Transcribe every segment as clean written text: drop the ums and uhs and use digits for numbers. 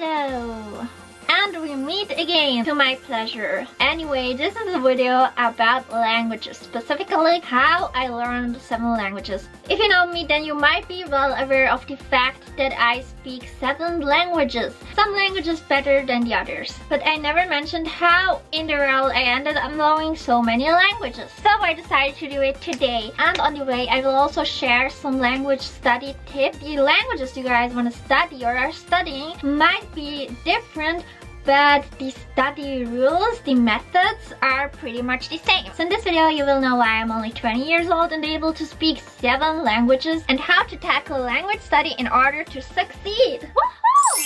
Hello! And we meet again, to my pleasure. Anyway, this is a video about languages, specifically how I learned 7 languages. If you know me, then you might be well aware of the fact that I speak 7 languages. Some languages better than the others. But I never mentioned how in the world I ended up knowing so many languages. So I decided to do it today. And on the way, I will also share some language study tips. The languages you guys want to study or are studying might be different, but the study rules, the methods are pretty much the same. So in this video you will know why I'm only 20 years old and able to speak 7 languages and how to tackle language study in order to succeed. Woohoo!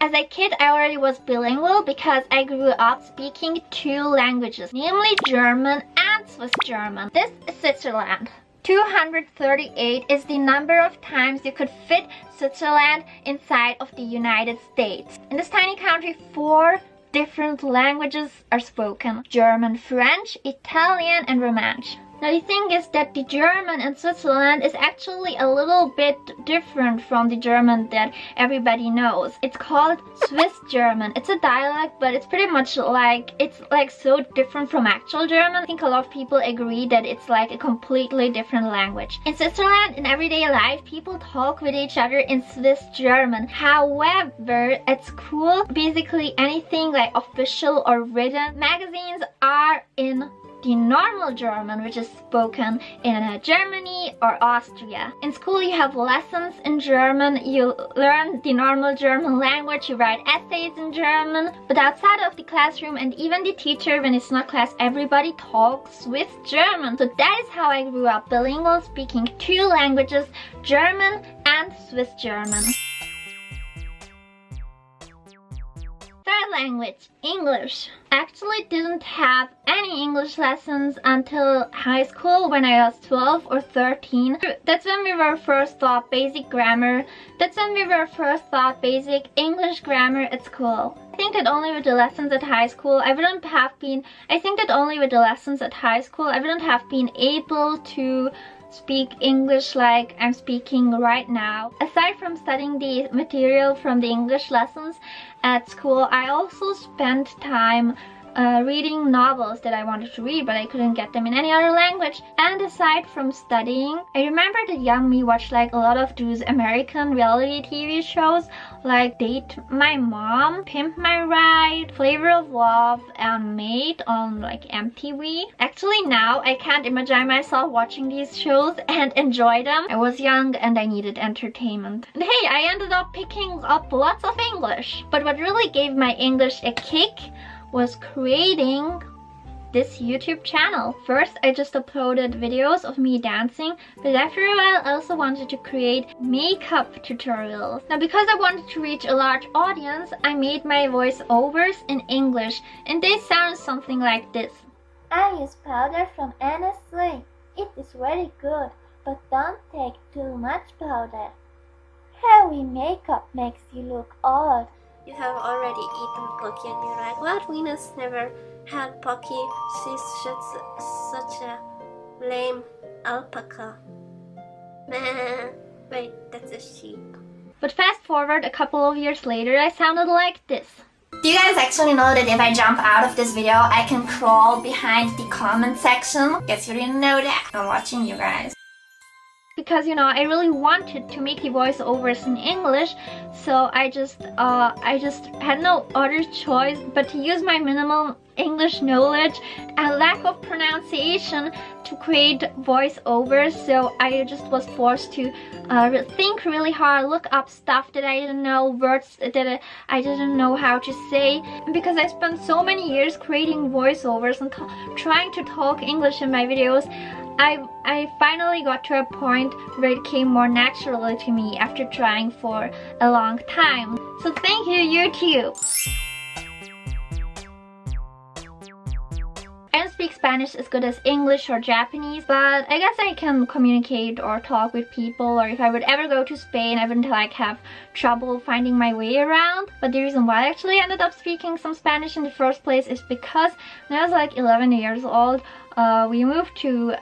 As a kid, I already was bilingual because I grew up speaking 2 languages, namely German and Swiss German. This is Switzerland. 238 is the number of times you could fit Switzerland inside of the United States. In this tiny country, 4 different languages are spoken: German, French, Italian, and Romansh. Now the thing is that the German in Switzerland is actually a little bit different from the German that everybody knows. It's called Swiss German. It's a dialect, but it's pretty much like, it's like so different from actual German. I think a lot of people agree that it's like a completely different language. In Switzerland, in everyday life, people talk with each other in Swiss German. However, at school, basically anything like official or written magazines are in the normal German, which is spoken in Germany or Austria. In school you have lessons in German, you learn the normal German language, you write essays in German, but outside of the classroom and even the teacher, when it's not class, everybody talks Swiss German. So that is how I grew up, bilingual, speaking 2 languages, German and Swiss German. Third language, English. Actually didn't have any English lessons until high school when I was 12 or 13. That's when we were first taught basic grammar. That's when we were first taught basic English grammar at school. I think that only with the lessons at high school I wouldn't have been able to speak English like I'm speaking right now. Aside from studying the material from the English lessons at school, I also spent time reading novels that I wanted to read, but I couldn't get them in any other language. And aside from studying, I remember that young me watched like a lot of those American reality TV shows like Date My Mom, Pimp My Ride, Flavor of Love, and Made on like MTV. Actually now I can't imagine myself watching these shows and enjoy them. I was young and I needed entertainment. And hey, I ended up picking up lots of English. But what really gave my English a kick was creating this YouTube channel. First, I just uploaded videos of me dancing, but after a while I also wanted to create makeup tutorials. Now because I wanted to reach a large audience, I made my voiceovers in English, and they sound something like this. I use powder from Anna's Sling. It is very good, but don't take too much powder. Heavy makeup makes you look old. You have already eaten Pocky and you're like, what? Venus never had Pocky. She's such a lame alpaca. Nah, wait, that's a sheep. But fast forward a couple of years later, I sounded like this. Do you guys actually know that if I jump out of this video, I can crawl behind the comment section? Guess you didn't know that. I'm watching you guys. Because, you know, I really wanted to make the voiceovers in English, so I just had no other choice but to use my minimal English knowledge and lack of pronunciation to create voiceovers. So I just was forced to think really hard, look up stuff that I didn't know, words that I didn't know how to say. And because I spent so many years creating voiceovers and trying to talk English in my videos, I finally got to a point where it came more naturally to me after trying for a long time. So thank you, YouTube! I don't speak Spanish as good as English or Japanese, but I guess I can communicate or talk with people, or if I would ever go to Spain, I wouldn't like have trouble finding my way around. But the reason why I actually ended up speaking some Spanish in the first place is because when I was like 11 years old, we moved to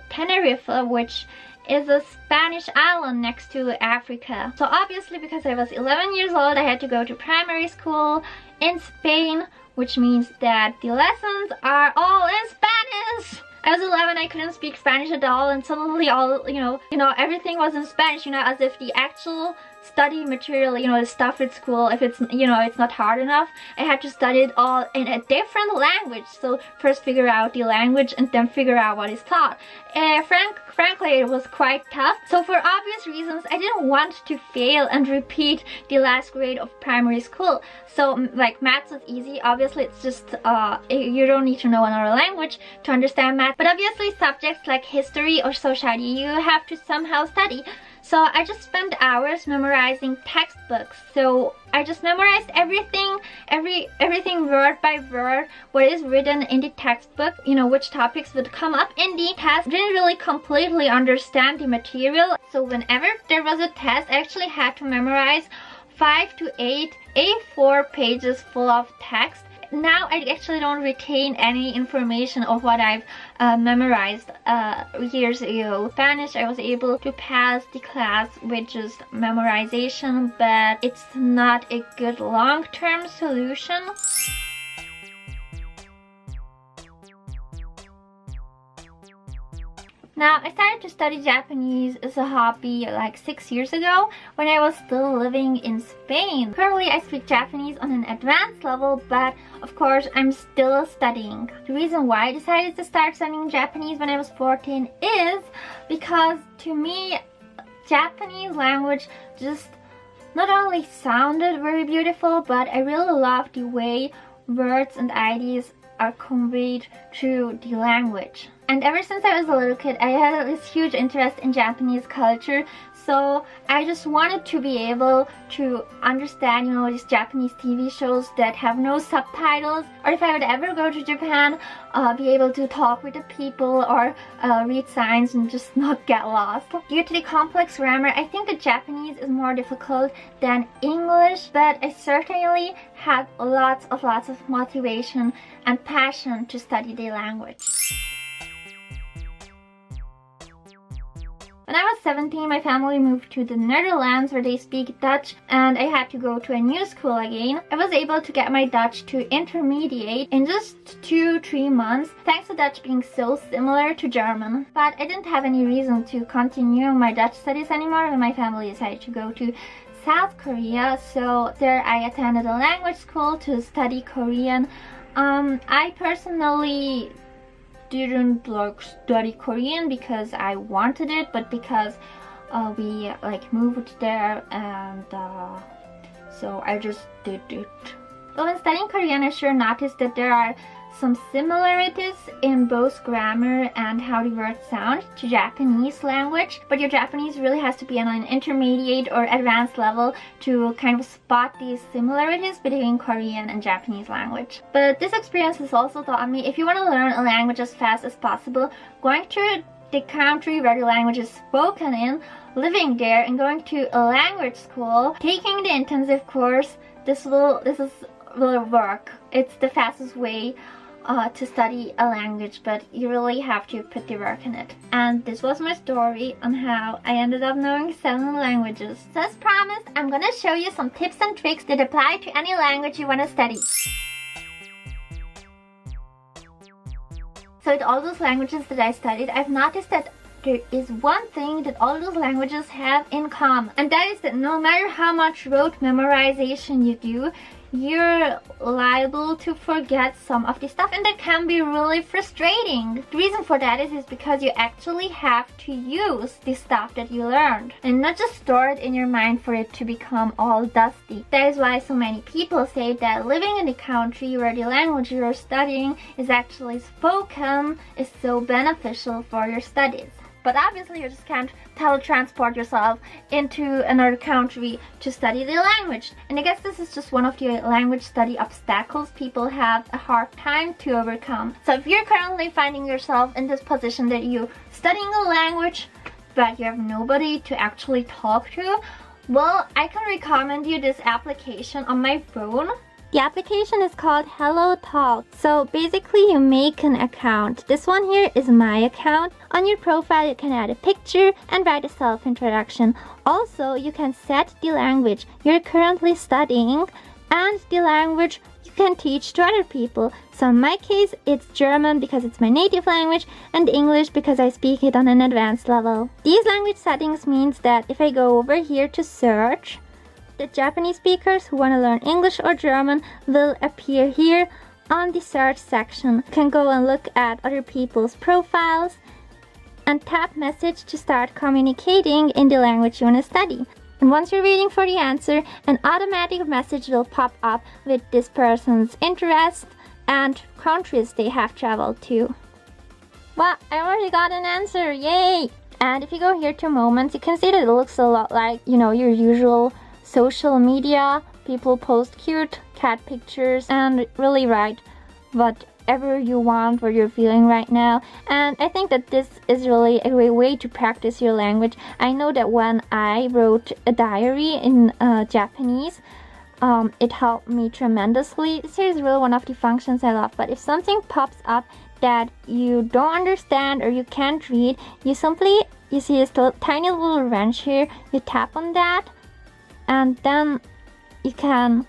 Tenerife, which is a Spanish island next to Africa. So obviously, because I was 11 years old, I had to go to primary school in Spain, which means that the lessons are all in Spanish. I was 11, I couldn't speak Spanish at all, and suddenly all, everything was in Spanish, as if the actual study material, the stuff at school, if it's, it's not hard enough, I had to study it all in a different language. So first figure out the language and then figure out what is taught. Frankly, it was quite tough. So for obvious reasons, I didn't want to fail and repeat the last grade of primary school. So like maths was easy. Obviously, it's just, you don't need to know another language to understand math. But obviously subjects like history or society, you have to somehow study. So I just spent hours memorizing textbooks. So I just memorized everything word by word, what is written in the textbook, which topics would come up in the test. Didn't really completely understand the material. So whenever there was a test, I actually had to memorize 5 to 8 A4 pages full of text. Now I actually don't retain any information of what I've memorized years ago. Spanish, I was able to pass the class with just memorization, but it's not a good long-term solution. Now, I started to study Japanese as a hobby like 6 years ago when I was still living in Spain. Currently, I speak Japanese on an advanced level, but of course, I'm still studying. The reason why I decided to start studying Japanese when I was 14 is because to me, Japanese language just not only sounded very beautiful, but I really loved the way words and ideas are conveyed through the language. And ever since I was a little kid, I had this huge interest in Japanese culture, so I just wanted to be able to understand, these Japanese TV shows that have no subtitles, or if I would ever go to Japan, be able to talk with the people or read signs and just not get lost. Due to the complex grammar, I think that Japanese is more difficult than English, but I certainly had lots of motivation and passion to study the language. When I was 17, my family moved to the Netherlands where they speak Dutch, and I had to go to a new school again. I was able to get my Dutch to intermediate in just 2-3 months, thanks to Dutch being so similar to German. But I didn't have any reason to continue my Dutch studies anymore when my family decided to go to South Korea, so there I attended a language school to study Korean. I personally didn't study Korean because I wanted it, but because we moved there, and so I just did it. Well, when studying Korean, I sure noticed that there are some similarities in both grammar and how the words sound to Japanese language, but your Japanese really has to be on an intermediate or advanced level to kind of spot these similarities between Korean and Japanese language. But this experience has also taught me, if you want to learn a language as fast as possible, going to the country where the language is spoken in, living there, and going to a language school, taking the intensive course, this will work. It's the fastest way to study a language, but you really have to put the work in it. And this was my story on how I ended up knowing 7 languages. So as promised, I'm gonna show you some tips and tricks that apply to any language you want to study. So with all those languages that I studied, I've noticed that there is one thing that all those languages have in common, and that is that no matter how much rote memorization you do, you're liable to forget some of the stuff, and that can be really frustrating. The reason for that is because you actually have to use the stuff that you learned and not just store it in your mind for it to become all dusty. That is why so many people say that living in a country where the language you're studying is actually spoken is so beneficial for your studies. But obviously you just can't teletransport yourself into another country to study the language. And I guess this is just one of the language study obstacles people have a hard time to overcome. So if you're currently finding yourself in this position that you're studying a language but you have nobody to actually talk to, well, I can recommend you this application on my phone. The application is called Hello Talk. So basically you make an account. This one here is my account. On your profile you can add a picture and write a self-introduction. Also you can set the language you're currently studying and the language you can teach to other people. So in my case it's German because it's my native language and English because I speak it on an advanced level. These language settings means that if I go over here to search, the Japanese speakers who want to learn English or German will appear here on the search section. You can go and look at other people's profiles and tap message to start communicating in the language you want to study. And once you're waiting for the answer, an automatic message will pop up with this person's interest and countries they have traveled to. Well, I already got an answer, yay! And if you go here to moments, you can see that it looks a lot like, your usual social media. People post cute cat pictures and really write whatever you want, what you're feeling right now. And I think that this is really a great way to practice your language. I know that when I wrote a diary in Japanese, it helped me tremendously. This is really one of the functions I love. But if something pops up that you don't understand or you can't read, you see this tiny little wrench here, you tap on that and then you can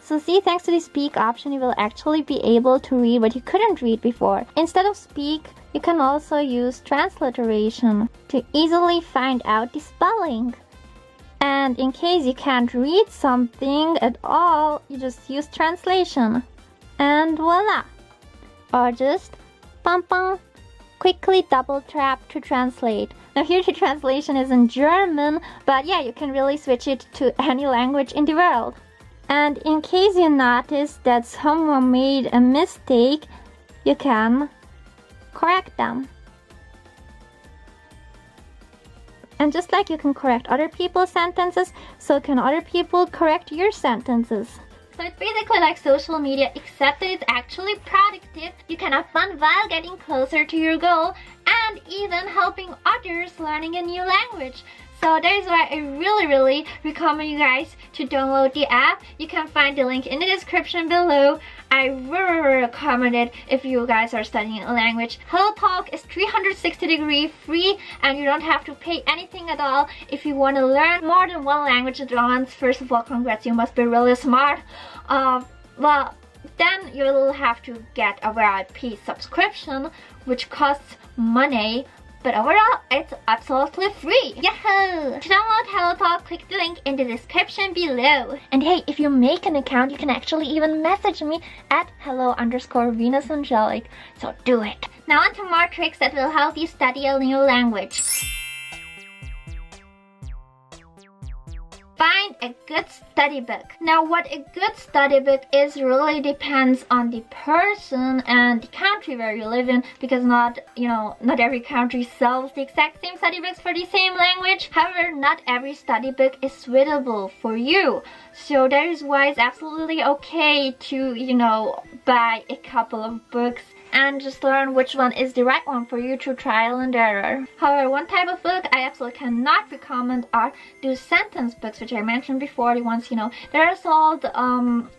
So see, thanks to the speak option, you will actually be able to read what you couldn't read before. Instead of speak, you can also use transliteration to easily find out the spelling. And in case you can't read something at all, you just use translation. And voila! Or just pam, quickly double tap to translate. Now here the translation is in German, but yeah, you can really switch it to any language in the world. And in case you notice that someone made a mistake, you can correct them. And just like you can correct other people's sentences, so can other people correct your sentences. So it's basically like social media, except that it's actually productive. You can have fun while getting closer to your goal and even helping others learning a new language. So that is why I really recommend you guys to download the app. You can find the link in the description below. I really recommend it if you guys are studying a language. Hello Talk is 360-degree free and you don't have to pay anything at all. If you want to learn more than one language at once, first of all, congrats, you must be really smart. Well, then you will have to get a VIP subscription, which costs money. But overall, it's absolutely free. Yahoo! To download Hello Talk, click the link in the description below. And hey, if you make an account, you can actually even message me at hello_VenusAngelic. So do it. Now on to more tricks that will help you study a new language. Find a good study book. Now what a good study book is really depends on the person and the country where you live in, because not every country sells the exact same study books for the same language. However, not every study book is suitable for you. So that is why it's absolutely okay to, buy a couple of books and just learn which one is the right one for you through trial and error. However, one type of book I absolutely cannot recommend are those sentence books, which I mentioned before, the ones, that are sold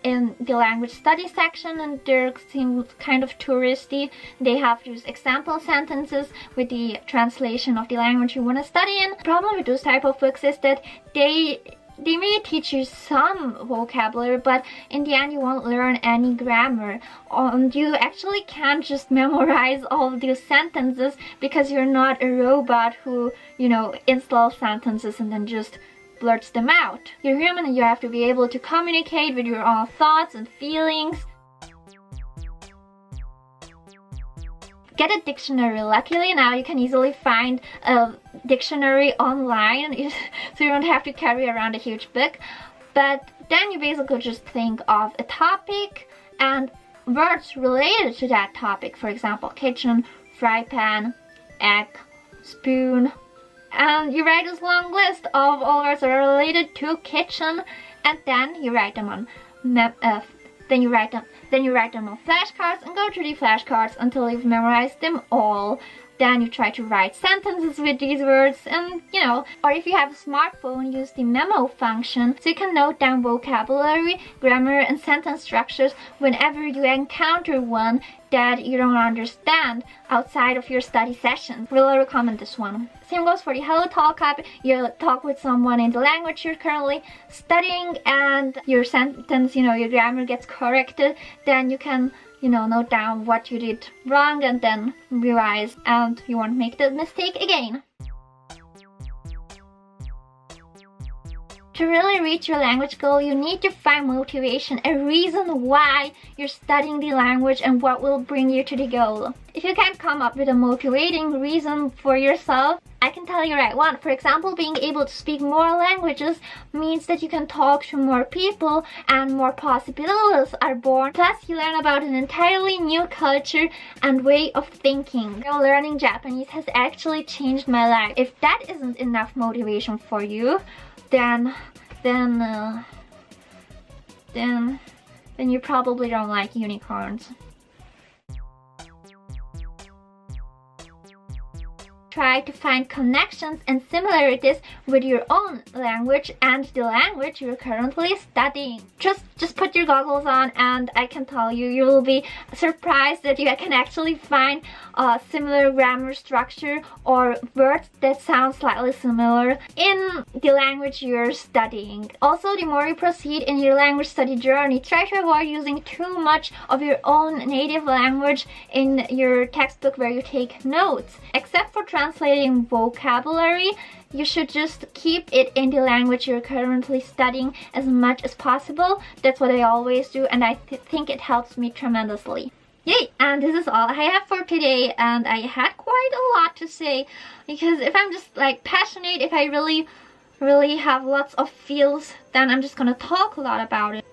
in the language study section, and they seem kind of touristy. They have those example sentences with the translation of the language you want to study in. The problem with those type of books is that they may teach you some vocabulary, but in the end you won't learn any grammar. You actually can't just memorize all of these sentences because you're not a robot who, installs sentences and then just blurts them out. You're human and you have to be able to communicate with your own thoughts and feelings. Get a dictionary. Luckily now you can easily find a dictionary online, so you don't have to carry around a huge book. But then you basically just think of a topic and words related to that topic. For example, kitchen, fry pan, egg, spoon. And you write this long list of all words that are related to kitchen, and then you write them on Then you write them on flashcards and go through the flashcards until you've memorized them all. then you try to write sentences with these words, and or if you have a smartphone, use the memo function so you can note down vocabulary, grammar, and sentence structures whenever you encounter one that you don't understand outside of your study sessions. Really recommend this one. Same goes for the Hello Talk app. You talk with someone in the language you're currently studying, and your sentence, your grammar gets corrected. Then you can, note down what you did wrong and then revise, and you won't make the mistake again. To really reach your language goal, you need to find motivation, a reason why you're studying the language and what will bring you to the goal. If you can't come up with a motivating reason for yourself, I can tell you right one. For example, being able to speak more languages means that you can talk to more people and more possibilities are born. Plus, you learn about an entirely new culture and way of thinking. Learning Japanese has actually changed my life. If that isn't enough motivation for you, then you probably don't like unicorns. Try to find connections and similarities with your own language and the language you're currently studying. Just put your goggles on, and I can tell you, you will be surprised that you can actually find a similar grammar structure or words that sound slightly similar in the language you're studying. Also, the more you proceed in your language study journey, try to avoid using too much of your own native language in your textbook where you take notes. Except for translating vocabulary, you should just keep it in the language you're currently studying as much as possible. That's what I always do, and I think it helps me tremendously. Yay! And this is all I have for today, and I had quite a lot to say, because if I'm just passionate, if I really have lots of feels, then I'm just gonna talk a lot about it.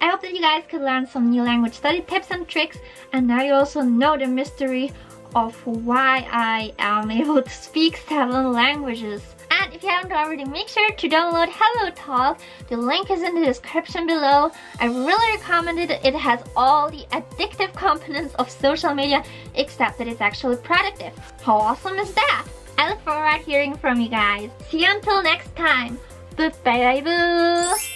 I hope that you guys could learn some new language study tips and tricks, and now you also know the mystery of why I am able to speak 7 languages. And if you haven't already, make sure to download Hello Talk. The link is in the description below. I really recommend it. It has all the addictive components of social media, except that it's actually productive. How awesome is that? I look forward to hearing from you guys. See you until next time. Bye bye boo.